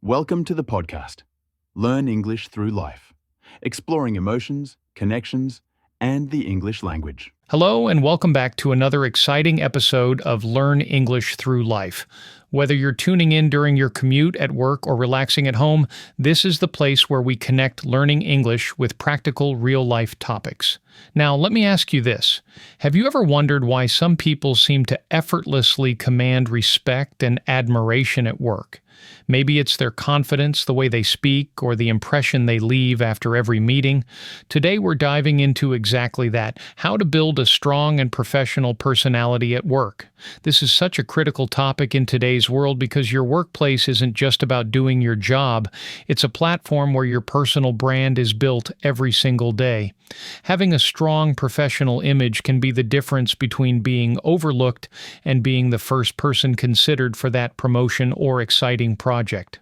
Welcome to the podcast, Learn English Through Life, exploring emotions, connections, and the English language. Hello, and welcome back to another exciting episode of Learn English Through Life. Whether you're tuning in during your commute at work or relaxing at home, this is the place where we connect learning English with practical, real-life topics. Now, let me ask you this. Have you ever wondered why some people seem to effortlessly command respect and admiration at work? Maybe it's their confidence, the way they speak, or the impression they leave after every meeting. Today we're diving into exactly that, how to build a strong and professional personality at work. This is such a critical topic in today's world because your workplace isn't just about doing your job, it's a platform where your personal brand is built every single day. Having a strong professional image can be the difference between being overlooked and being the first person considered for that promotion or exciting project.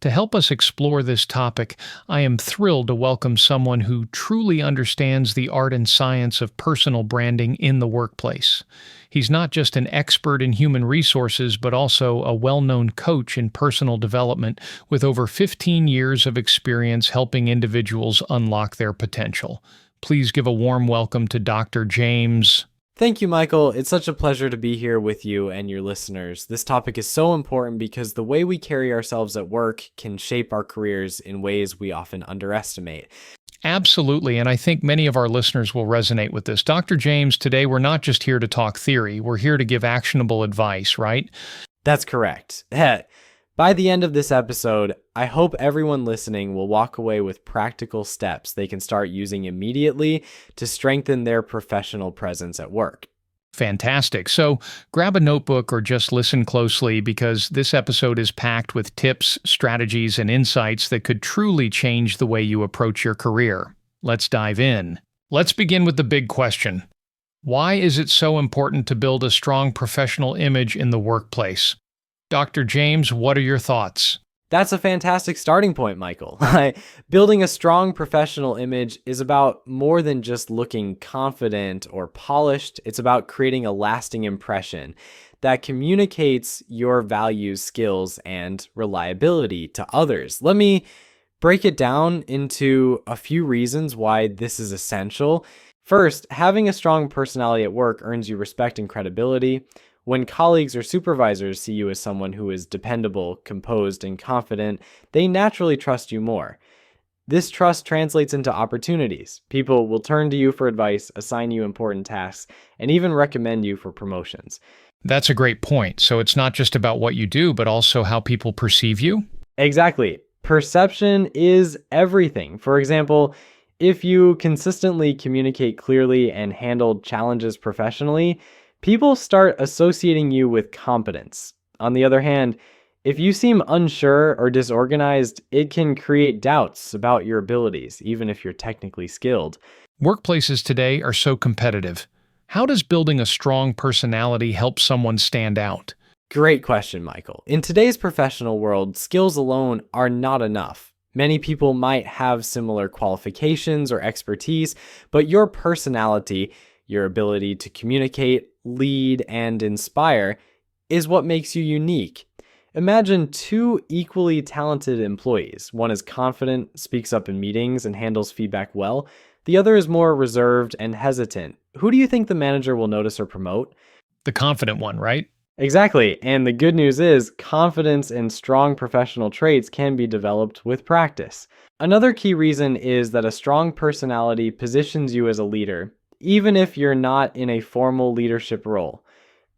To help us explore this topic, I am thrilled to welcome someone who truly understands the art and science of personal branding in the workplace. He's not just an expert in human resources, but also a well-known coach in personal development with over 15 years of experience helping individuals unlock their potential. Please give a warm welcome to Dr. James. Thank you, Michael. It's such a pleasure to be here with you and your listeners. This topic is so important because the way we carry ourselves at work can shape our careers in ways we often underestimate. Absolutely, and I think many of our listeners will resonate with this. Dr. James, today we're not just here to talk theory, we're here to give actionable advice, right? That's correct. By the end of this episode, I hope everyone listening will walk away with practical steps they can start using immediately to strengthen their professional presence at work. Fantastic. So grab a notebook or just listen closely because this episode is packed with tips, strategies, and insights that could truly change the way you approach your career. Let's dive in. Let's begin with the big question. Why is it so important to build a strong professional image in the workplace? Dr. James, what are your thoughts? That's a fantastic starting point, Michael. Building a strong professional image is about more than just looking confident or polished. It's about creating a lasting impression that communicates your values, skills, and reliability to others. Let me break it down into a few reasons why this is essential. First, having a strong personality at work earns you respect and credibility. When colleagues or supervisors see you as someone who is dependable, composed, and confident, they naturally trust you more. This trust translates into opportunities. People will turn to you for advice, assign you important tasks, and even recommend you for promotions. That's a great point. So it's not just about what you do, but also how people perceive you? Exactly. Perception is everything. For example, if you consistently communicate clearly and handle challenges professionally, people start associating you with competence. On the other hand, if you seem unsure or disorganized, it can create doubts about your abilities, even if you're technically skilled. Workplaces today are so competitive. How does building a strong personality help someone stand out? Great question, Michael. In today's professional world, skills alone are not enough. Many people might have similar qualifications or expertise, but your personality, your ability to communicate, lead, and inspire is what makes you unique. Imagine two equally talented employees. One is confident, speaks up in meetings, and handles feedback well. The other is more reserved and hesitant. Who do you think the manager will notice or promote? The confident one, right? Exactly. And the good news is confidence and strong professional traits can be developed with practice. Another key reason is that a strong personality positions you as a leader, even if you're not in a formal leadership role.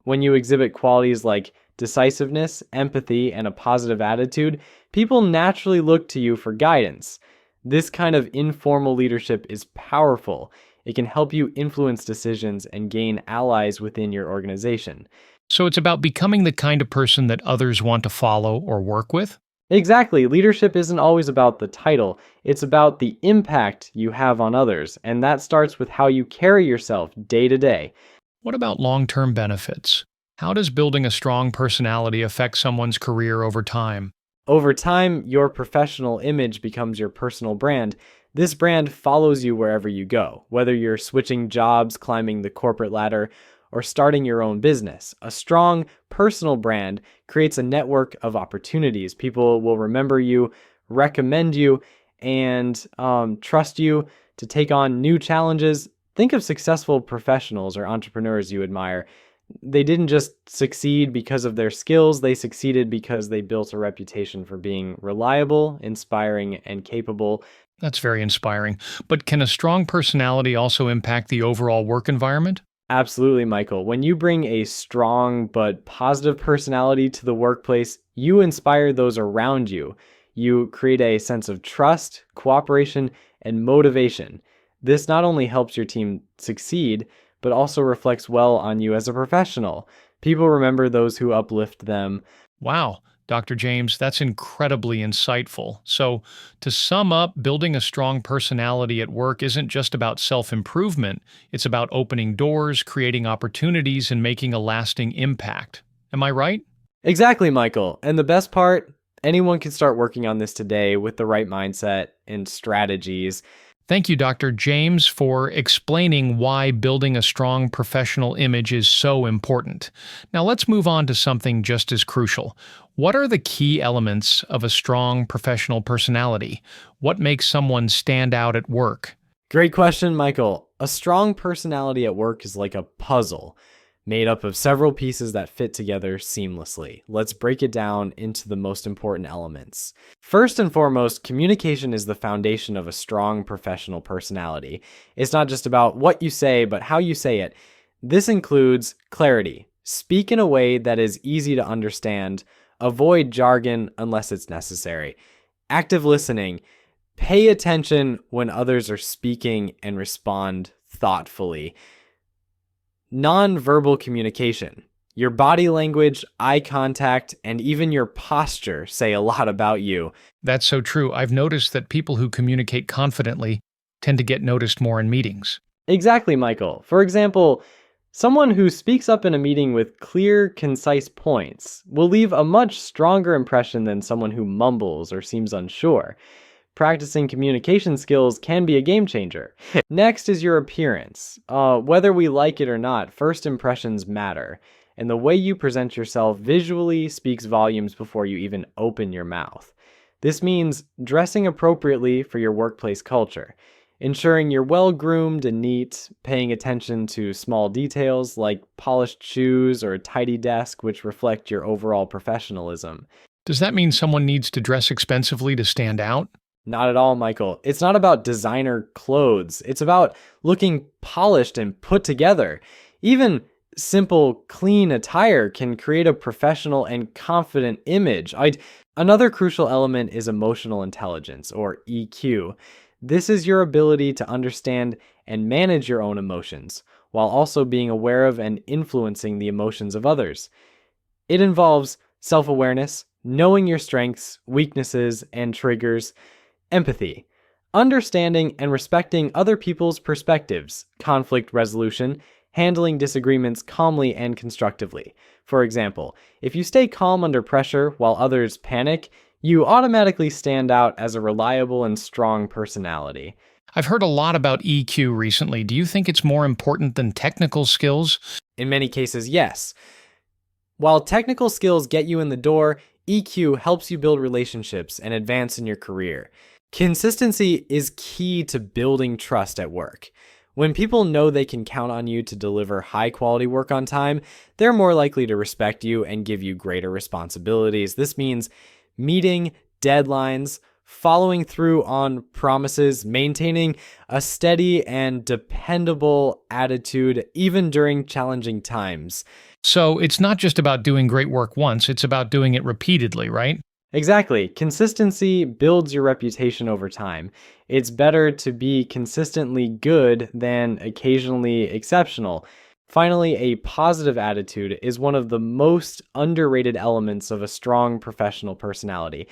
When you exhibit qualities like decisiveness, empathy, and a positive attitude, people naturally look to you for guidance. This kind of informal leadership is powerful. It can help you influence decisions and gain allies within your organization. So it's about becoming the kind of person that others want to follow or work with? Exactly. Leadership isn't always about the title. It's about the impact you have on others, and that starts with how you carry yourself day to day. What about long-term benefits? How does building a strong personality affect someone's career over time? Over time, your professional image becomes your personal brand. This brand follows you wherever you go, whether you're switching jobs, climbing the corporate ladder, or starting your own business. A strong personal brand creates a network of opportunities. People will remember you, recommend you, and trust you to take on new challenges. Think of successful professionals or entrepreneurs you admire. They didn't just succeed because of their skills, they succeeded because they built a reputation for being reliable, inspiring, and capable. That's very inspiring. But can a strong personality also impact the overall work environment? Absolutely, Michael. When you bring a strong but positive personality to the workplace, you inspire those around you. You create a sense of trust, cooperation, and motivation. This not only helps your team succeed, but also reflects well on you as a professional. People remember those who uplift them. Wow, Dr. James, that's incredibly insightful. So, to sum up, building a strong personality at work isn't just about self improvement, it's about opening doors, creating opportunities, and making a lasting impact. Am I right? Exactly, Michael. And the best part, anyone can start working on this today with the right mindset and strategies. Thank you, Dr. James, for explaining why building a strong professional image is so important. Now, let's move on to something just as crucial. What are the key elements of a strong professional personality? What makes someone stand out at work? Great question, Michael. A strong personality at work is like a puzzle made up of several pieces that fit together seamlessly. Let's break it down into the most important elements. First and foremost, communication is the foundation of a strong professional personality. It's not just about what you say, but how you say it. This includes clarity. Speak in a way that is easy to understand. Avoid jargon unless it's necessary. Active listening. Pay attention when others are speaking and respond thoughtfully. Non-verbal communication. Your body language, eye contact, and even your posture say a lot about you. That's so true. I've noticed that people who communicate confidently tend to get noticed more in meetings. Exactly, Michael. For example, someone who speaks up in a meeting with clear, concise points will leave a much stronger impression than someone who mumbles or seems unsure. Practicing communication skills can be a game changer. Next is your appearance. Whether we like it or not, first impressions matter. And the way you present yourself visually speaks volumes before you even open your mouth. This means dressing appropriately for your workplace culture, ensuring you're well-groomed and neat, paying attention to small details like polished shoes or a tidy desk, which reflect your overall professionalism. Does that mean someone needs to dress expensively to stand out? Not at all, Michael. It's not about designer clothes. It's about looking polished and put together. Even simple, clean attire can create a professional and confident image. Another crucial element is emotional intelligence, or EQ. This is your ability to understand and manage your own emotions, while also being aware of and influencing the emotions of others. It involves self-awareness, knowing your strengths, weaknesses, and triggers. Empathy. Understanding and respecting other people's perspectives. Conflict resolution. Handling disagreements calmly and constructively. For example, if you stay calm under pressure while others panic, you automatically stand out as a reliable and strong personality. I've heard a lot about EQ recently. Do you think it's more important than technical skills? In many cases, yes. While technical skills get you in the door, EQ helps you build relationships and advance in your career. Consistency is key to building trust at work. When people know they can count on you to deliver high-quality work on time, they're more likely to respect you and give you greater responsibilities. This means meeting deadlines, following through on promises, maintaining a steady and dependable attitude even during challenging times. So it's not just about doing great work once, it's about doing it repeatedly, right? Exactly. Consistency builds your reputation over time. It's better to be consistently good than occasionally exceptional. Finally, a positive attitude is one of the most underrated elements of a strong professional personality.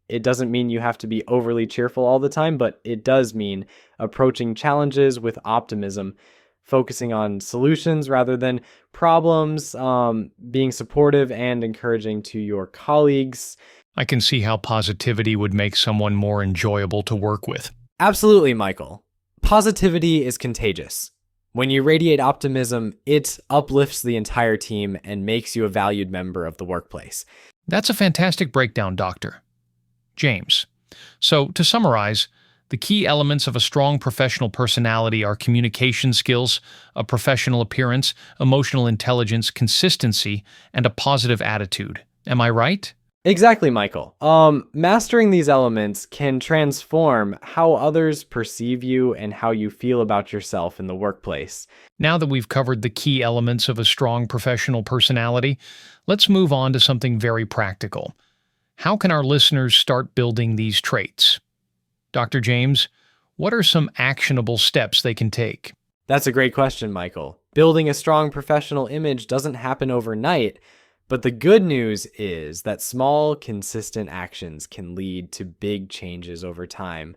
It doesn't mean you have to be overly cheerful all the time, but it does mean approaching challenges with optimism, focusing on solutions rather than problems, being supportive and encouraging to your colleagues. I can see how positivity would make someone more enjoyable to work with. Absolutely, Michael. Positivity is contagious. When you radiate optimism, it uplifts the entire team and makes you a valued member of the workplace. That's a fantastic breakdown, Doctor. James. So, to summarize, the key elements of a strong professional personality are communication skills, a professional appearance, emotional intelligence, consistency, and a positive attitude. Am I right? Exactly, Michael. Mastering these elements can transform how others perceive you and how you feel about yourself in the workplace. Now that we've covered the key elements of a strong professional personality, let's move on to something very practical. How can our listeners start building these traits? Dr. James, what are some actionable steps they can take? That's a great question, Michael. Building a strong professional image doesn't happen overnight, but the good news is that small, consistent actions can lead to big changes over time.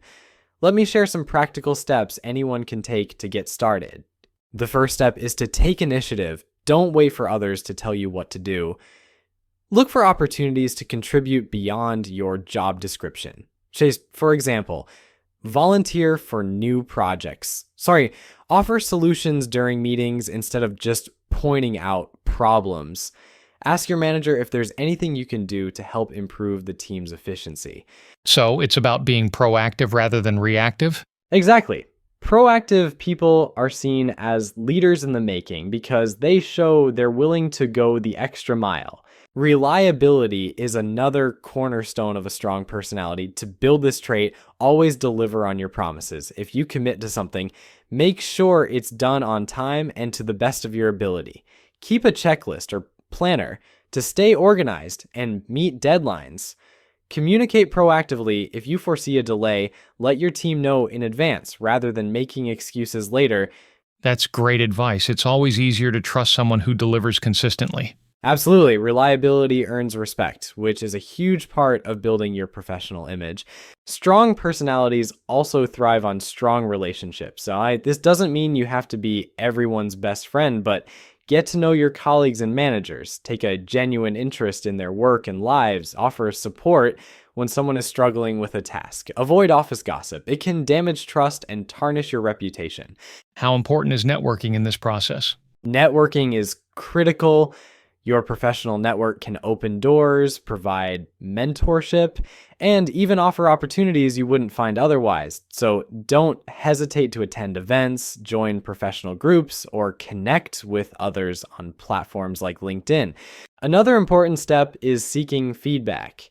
Let me share some practical steps anyone can take to get started. The first step is to take initiative. Don't wait for others to tell you what to do. Look for opportunities to contribute beyond your job description. Chase, for example, volunteer for new projects. Offer solutions during meetings instead of just pointing out problems. Ask your manager if there's anything you can do to help improve the team's efficiency. So, it's about being proactive rather than reactive? Exactly. Proactive people are seen as leaders in the making because they show they're willing to go the extra mile. Reliability is another cornerstone of a strong personality. To build this trait, always deliver on your promises. If you commit to something, make sure it's done on time and to the best of your ability. Keep a checklist or planner to stay organized and meet deadlines. Communicate proactively. If you foresee a delay, let your team know in advance rather than making excuses later. That's great advice. It's always easier to trust someone who delivers consistently. Absolutely. Reliability earns respect, which is a huge part of building your professional image. Strong personalities also thrive on strong relationships. This doesn't mean you have to be everyone's best friend, but get to know your colleagues and managers. Take a genuine interest in their work and lives. Offer support when someone is struggling with a task. Avoid office gossip. It can damage trust and tarnish your reputation. How important is networking in this process? Networking is critical. Your professional network can open doors, provide mentorship, and even offer opportunities you wouldn't find otherwise. So don't hesitate to attend events, join professional groups, or connect with others on platforms like LinkedIn. Another important step is seeking feedback.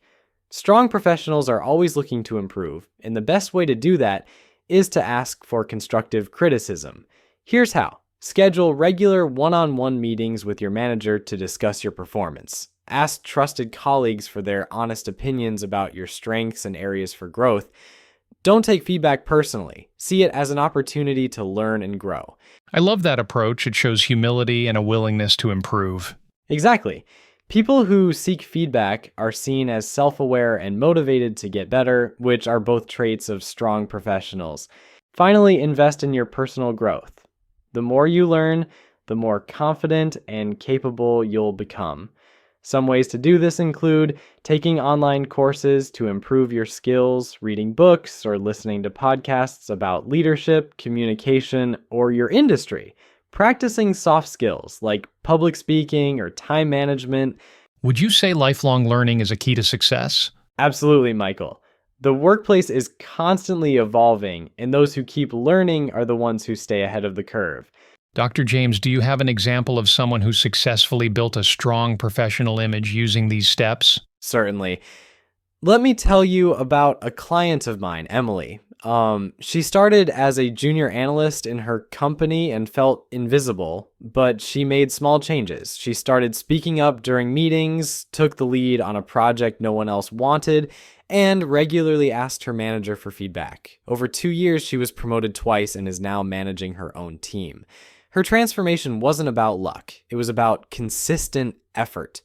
Strong professionals are always looking to improve, and the best way to do that is to ask for constructive criticism. Here's how. Schedule regular one-on-one meetings with your manager to discuss your performance. Ask trusted colleagues for their honest opinions about your strengths and areas for growth. Don't take feedback personally. See it as an opportunity to learn and grow. I love that approach. It shows humility and a willingness to improve. Exactly. People who seek feedback are seen as self-aware and motivated to get better, which are both traits of strong professionals. Finally, invest in your personal growth. The more you learn, the more confident and capable you'll become. Some ways to do this include taking online courses to improve your skills, reading books, or listening to podcasts about leadership, communication, or your industry. Practicing soft skills like public speaking or time management. Would you say lifelong learning is a key to success? Absolutely, Michael. The workplace is constantly evolving, and those who keep learning are the ones who stay ahead of the curve. Dr. James, do you have an example of someone who successfully built a strong professional image using these steps? Certainly. Let me tell you about a client of mine, Emily. She started as a junior analyst in her company and felt invisible, but she made small changes. She started speaking up during meetings, took the lead on a project no one else wanted, and regularly asked her manager for feedback. Over 2 years, she was promoted twice and is now managing her own team. Her transformation wasn't about luck. It was about consistent effort.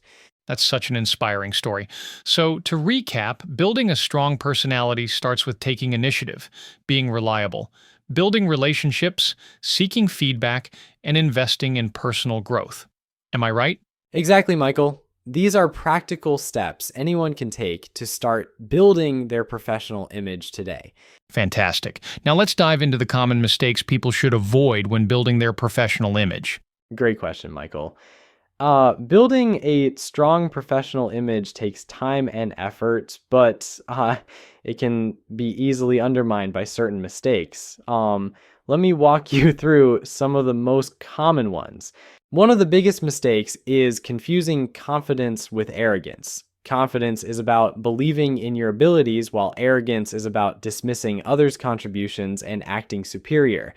That's such an inspiring story. So, to recap, building a strong personality starts with taking initiative, being reliable, building relationships, seeking feedback, and investing in personal growth. Am I right? Exactly, Michael. These are practical steps anyone can take to start building their professional image today. Fantastic. Now let's dive into the common mistakes people should avoid when building their professional image. Great question, Michael. Building a strong professional image takes time and effort, but it can be easily undermined by certain mistakes. Let me walk you through some of the most common ones. One of the biggest mistakes is confusing confidence with arrogance. Confidence is about believing in your abilities, while arrogance is about dismissing others' contributions and acting superior.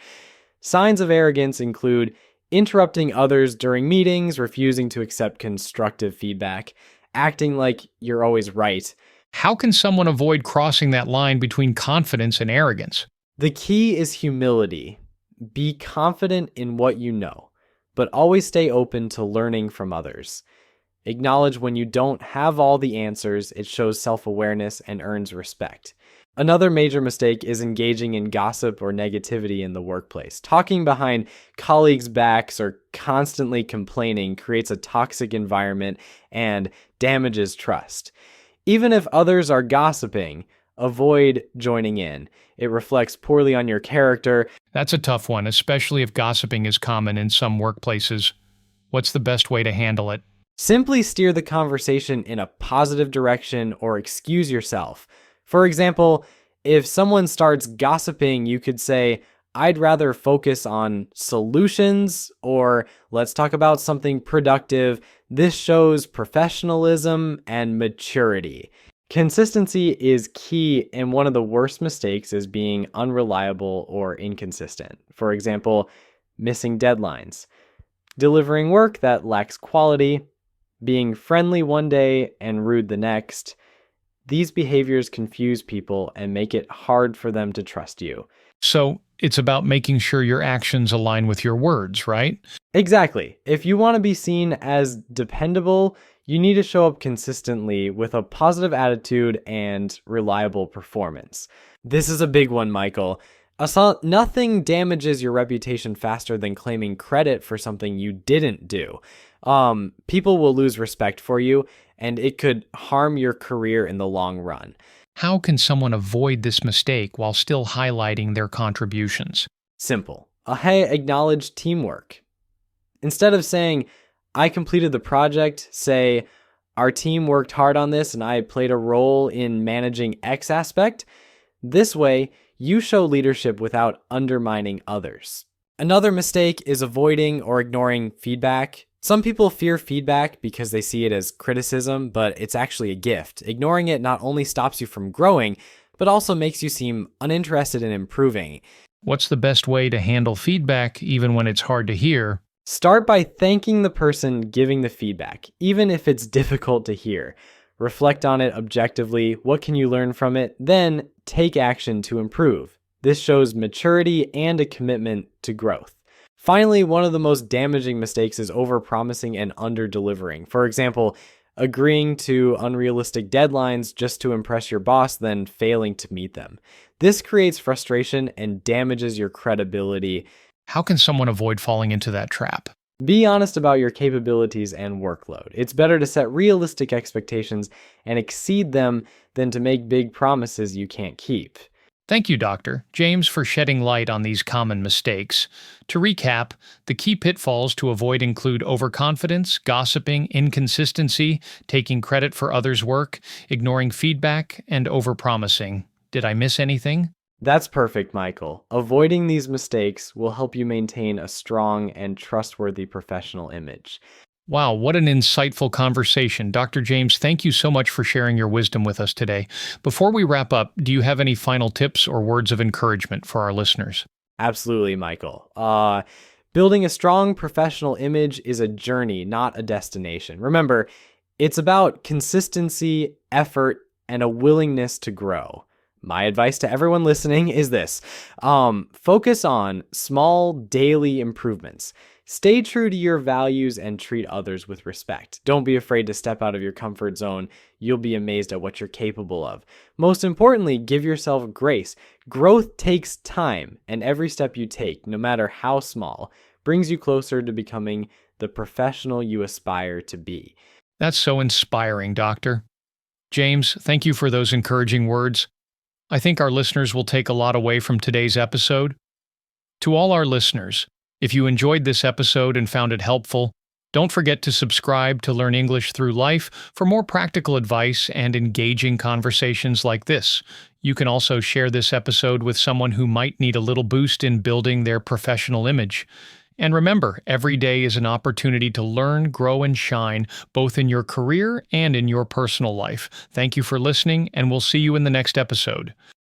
Signs of arrogance include interrupting others during meetings, refusing to accept constructive feedback, acting like you're always right. How can someone avoid crossing that line between confidence and arrogance? The key is humility. Be confident in what you know, but always stay open to learning from others. Acknowledge when you don't have all the answers. It shows self-awareness and earns respect. Another major mistake is engaging in gossip or negativity in the workplace. Talking behind colleagues' backs or constantly complaining creates a toxic environment and damages trust. Even if others are gossiping, avoid joining in. It reflects poorly on your character. That's a tough one, especially if gossiping is common in some workplaces. What's the best way to handle it? Simply steer the conversation in a positive direction or excuse yourself. For example, if someone starts gossiping, you could say, "I'd rather focus on solutions," or "Let's talk about something productive." This shows professionalism and maturity. Consistency is key, and one of the worst mistakes is being unreliable or inconsistent. For example, missing deadlines, delivering work that lacks quality, being friendly one day and rude the next. These behaviors confuse people and make it hard for them to trust you. So, it's about making sure your actions align with your words, right? Exactly. If you want to be seen as dependable, you need to show up consistently with a positive attitude and reliable performance. This is a big one, Michael. Nothing damages your reputation faster than claiming credit for something you didn't do. People will lose respect for you, and it could harm your career in the long run. How can someone avoid this mistake while still highlighting their contributions? Simple. Acknowledge teamwork. Instead of saying, "I completed the project," say, "Our team worked hard on this and I played a role in managing X aspect." This way, you show leadership without undermining others. Another mistake is avoiding or ignoring feedback. Some people fear feedback because they see it as criticism, but it's actually a gift. Ignoring it not only stops you from growing, but also makes you seem uninterested in improving. What's the best way to handle feedback even when it's hard to hear? Start by thanking the person giving the feedback, even if it's difficult to hear. Reflect on it objectively. What can you learn from it? Then take action to improve. This shows maturity and a commitment to growth. Finally, one of the most damaging mistakes is overpromising and under-delivering. For example, agreeing to unrealistic deadlines just to impress your boss, then failing to meet them. This creates frustration and damages your credibility. How can someone avoid falling into that trap? Be honest about your capabilities and workload. It's better to set realistic expectations and exceed them than to make big promises you can't keep. Thank you, Dr. James, for shedding light on these common mistakes. To recap, the key pitfalls to avoid include overconfidence, gossiping, inconsistency, taking credit for others' work, ignoring feedback, and overpromising. Did I miss anything? That's perfect, Michael. Avoiding these mistakes will help you maintain a strong and trustworthy professional image. Wow, what an insightful conversation. Dr. James, thank you so much for sharing your wisdom with us today. Before we wrap up, do you have any final tips or words of encouragement for our listeners? Absolutely, Michael. Building a strong professional image is a journey, not a destination. Remember, it's about consistency, effort, and a willingness to grow. My advice to everyone listening is this. Focus on small daily improvements. Stay true to your values and treat others with respect. Don't be afraid to step out of your comfort zone. You'll be amazed at what you're capable of. Most importantly, give yourself grace. Growth takes time, and every step you take, no matter how small, brings you closer to becoming the professional you aspire to be. That's so inspiring, Doctor. James, thank you for those encouraging words. I think our listeners will take a lot away from today's episode. To all our listeners, if you enjoyed this episode and found it helpful, don't forget to subscribe to Learn English Through Life for more practical advice and engaging conversations like this. You can also share this episode with someone who might need a little boost in building their professional image. And remember, every day is an opportunity to learn, grow, and shine, both in your career and in your personal life. Thank you for listening, and we'll see you in the next episode.